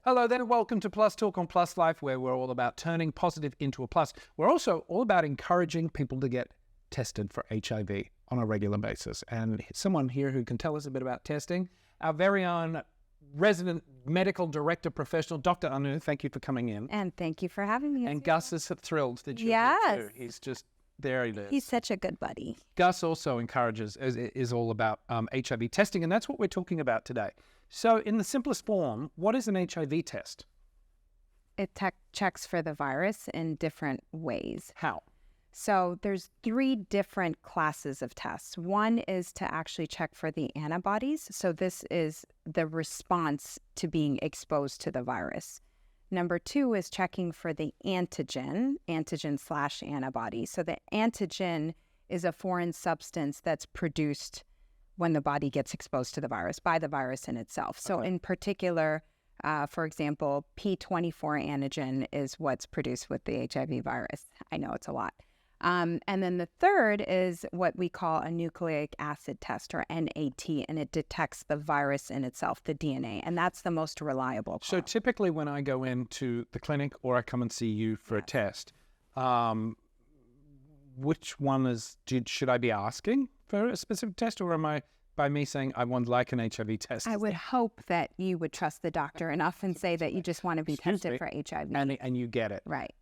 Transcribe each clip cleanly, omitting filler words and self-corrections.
Hello there, welcome to Plus Talk on Plus Life, where we're all about turning positive into a plus. We're also all about encouraging people to get tested for HIV on a regular basis. And someone here who can tell us a bit about testing, our very own resident medical director professional, Dr. Anu, thank you for coming in. And thank you for having me. And Gus is thrilled that you're here too. He's just, there he is. He's such a good buddy. Gus also encourages, is all about HIV testing, and that's what we're talking about today. So in the simplest form, what is an HIV test? It checks for the virus in different ways. How? So there's 3 different classes of tests. One is to actually check for the antibodies. So this is the response to being exposed to the virus. Number 2 is checking for the antigen/antibody. So the antigen is a foreign substance that's produced when the body gets exposed to the virus, by the virus in itself. So in particular, for example, P24 antigen is what's produced with the HIV virus. I know it's a lot. And then the third is what we call a nucleic acid test, or NAT, and it detects the virus in itself, the DNA, and that's the most reliable. So typically when I go into the clinic or I come and see you for a test, which one should I be asking for a specific test, or am I, by me saying I want like an HIV test? I would hope that you would trust the doctor enough and say that you just want to be tested for HIV. And you get it. Right.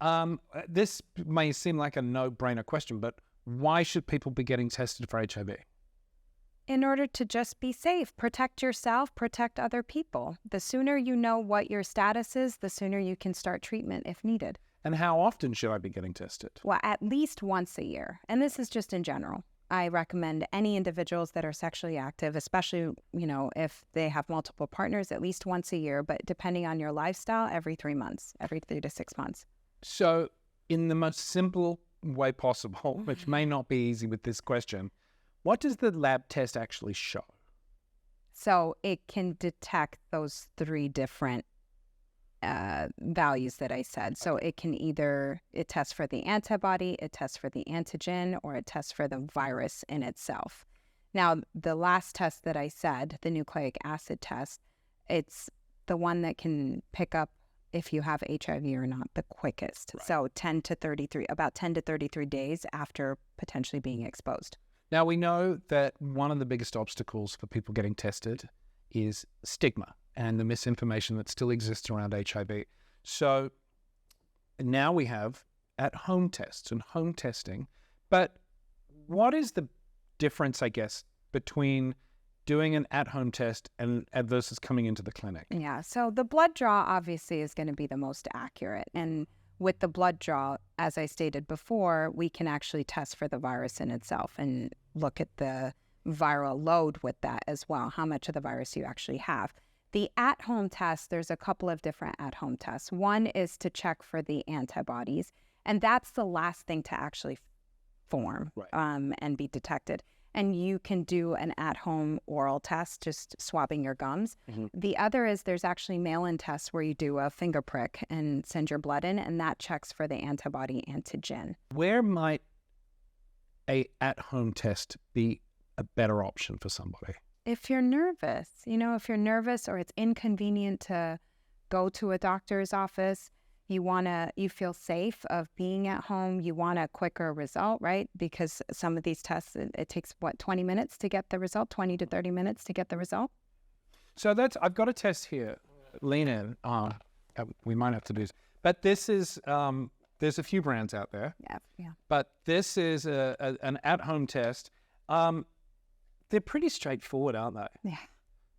This may seem like a no-brainer question, but why should people be getting tested for HIV? In order to just be safe, protect yourself, protect other people. The sooner you know what your status is, the sooner you can start treatment if needed. And how often should I be getting tested? Well, at least once a year. And this is just in general. I recommend any individuals that are sexually active, especially, if they have multiple partners, at least once a year, but depending on your lifestyle, every 3 months, every 3 to 6 months. So in the most simple way possible, which may not be easy with this question, what does the lab test actually show? So it can detect those 3 different values that I said. So it tests for the antibody, it tests for the antigen, or it tests for the virus in itself. Now, the last test that I said, the nucleic acid test, it's the one that can pick up if you have HIV or not the quickest. Right. So about 10 to 33 days after potentially being exposed. Now, we know that one of the biggest obstacles for people getting tested is stigma and the misinformation that still exists around HIV. So now we have at-home tests and home testing. But what is the difference, I guess, between doing an at-home test and versus coming into the clinic? Yeah, so the blood draw obviously is going to be the most accurate. And with the blood draw, as I stated before, we can actually test for the virus in itself and look at the viral load with that as well, how much of the virus you actually have. The at-home test, there's a couple of different at-home tests. One is to check for the antibodies, and that's the last thing to actually form and be detected. And you can do an at-home oral test, just swabbing your gums. Mm-hmm. The other is there's actually mail-in tests where you do a finger prick and send your blood in, and that checks for the antibody antigen. Where might a at-home test be a better option for somebody? If you're nervous, if you're nervous or it's inconvenient to go to a doctor's office, you feel safe of being at home, you want a quicker result, right? Because some of these tests, it takes, 20 minutes to get the result, 20 to 30 minutes to get the result? So I've got a test here. Lean in. We might have to do this. But this is, there's a few brands out there. Yeah. But this is an at-home test. They're pretty straightforward, aren't they?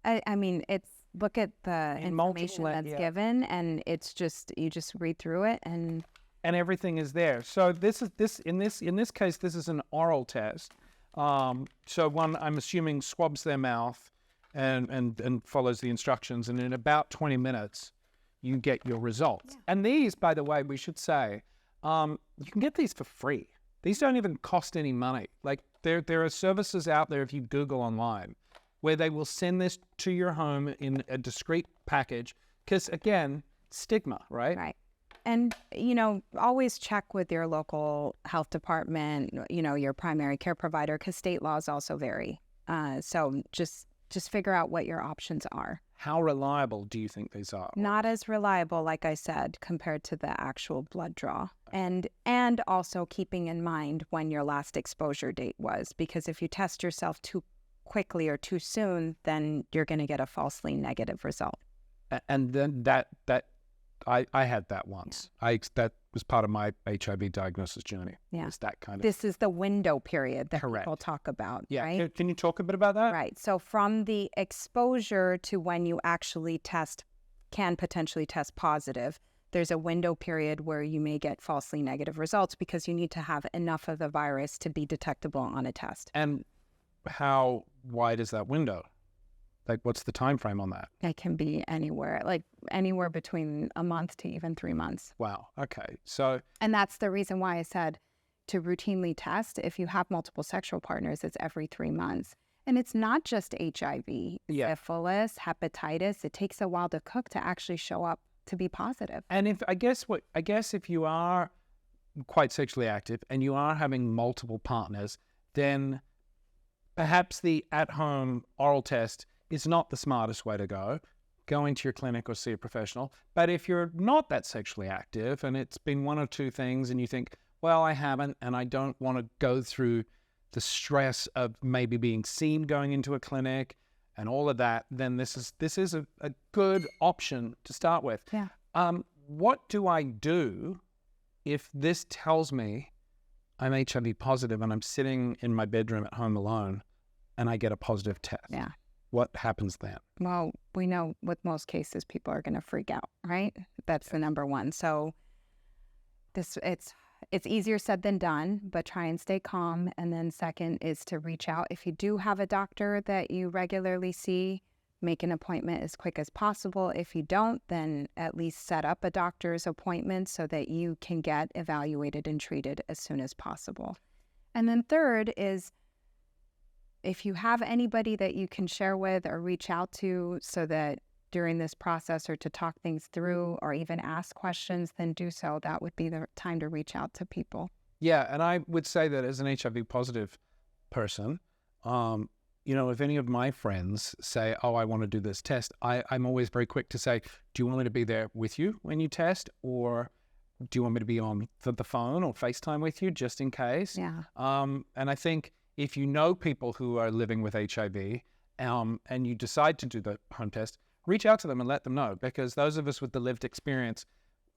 Yeah. I mean, look at the information that's given, and it's just, you just read through it and everything is there. So in this case, this is an oral test. So one, I'm assuming, swabs their mouth and follows the instructions, and in about 20 minutes, you get your results. Yeah. And these, by the way, we should say, you can get these for free. These don't even cost any money. Like there are services out there, if you Google online, where they will send this to your home in a discreet package. Because again, stigma, right? Right. And, always check with your local health department, your primary care provider, because state laws also vary. So just figure out what your options are. How reliable do you think these are? Not as reliable, like I said, compared to the actual blood draw. And also keeping in mind when your last exposure date was, because if you test yourself too quickly or too soon, then you're going to get a falsely negative result. And then I had that once. That was part of my HIV diagnosis journey. Yeah. It's that kind of. This is the window period that Correct. people talk about, Yeah. right? Can you talk a bit about that? Right. So from the exposure to when you actually can potentially test positive, there's a window period where you may get falsely negative results because you need to have enough of the virus to be detectable on a test. And how wide is that window? Like, what's the time frame on that? It can be anywhere between a month to even 3 months. Wow. Okay. So, And that's the reason why I said to routinely test. If you have multiple sexual partners, it's every 3 months. And it's not just HIV, syphilis, hepatitis. It takes a while to cook to actually show up to be positive. and I guess if you are quite sexually active and you are having multiple partners, then perhaps the at-home oral test is not the smartest way to go. Go into your clinic or see a professional. But if you're not that sexually active and it's been one or two things and you think, well, I haven't, and I don't want to go through the stress of maybe being seen going into a clinic and all of that, then this is a good option to start with. Yeah. What do I do if this tells me I'm HIV positive and I'm sitting in my bedroom at home alone and I get a positive test? Yeah. What happens then? Well, we know with most cases, people are going to freak out, right? That's the number one. So it's easier said than done, but try and stay calm. And then second is to reach out. If you do have a doctor that you regularly see, make an appointment as quick as possible. If you don't, then at least set up a doctor's appointment so that you can get evaluated and treated as soon as possible. And then third is, if you have anybody that you can share with or reach out to so that during this process or to talk things through or even ask questions, then do so. That would be the time to reach out to people. Yeah, and I would say that as an HIV positive person, if any of my friends say, oh, I want to do this test, I'm always very quick to say, do you want me to be there with you when you test? Or do you want me to be on the phone or FaceTime with you just in case? Yeah. And I think if you know people who are living with HIV and you decide to do the home test, reach out to them and let them know, because those of us with the lived experience,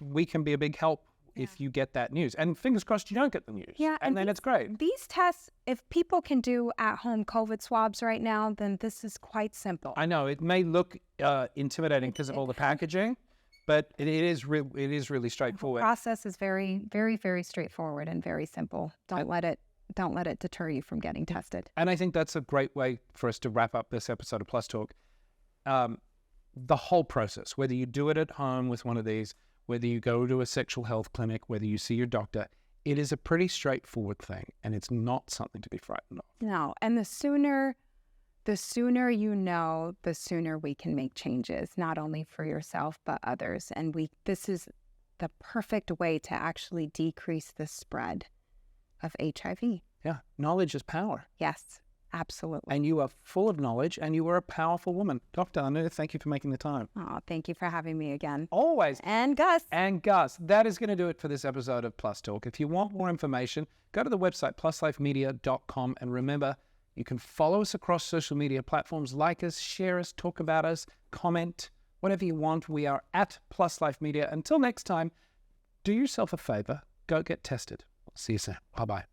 we can be a big help if you get that news. And fingers crossed you don't get the news. Yeah, and then it's great. These tests, if people can do at-home COVID swabs right now, then this is quite simple. I know it may look intimidating because of all the packaging, but it is really straightforward. The process is very, very, very straightforward and very simple. Don't let it deter you from getting tested. And I think that's a great way for us to wrap up this episode of Plus Talk. The whole process, whether you do it at home with one of these, whether you go to a sexual health clinic, whether you see your doctor, it is a pretty straightforward thing, and it's not something to be frightened of. No, and the sooner you know, the sooner we can make changes, not only for yourself, but others. And this is the perfect way to actually decrease the spread of HIV. Yeah, knowledge is power. Yes, absolutely. And you are full of knowledge, and you are a powerful woman. Dr. Anu, thank you for making the time. Oh, thank you for having me again. Always. And Gus. And Gus. That is going to do it for this episode of Plus Talk. If you want more information, go to the website pluslifemedia.com, and remember, you can follow us across social media platforms, like us, share us, talk about us, comment, whatever you want. We are at Plus Life Media. Until next time, do yourself a favor, go get tested. See you soon. Bye-bye.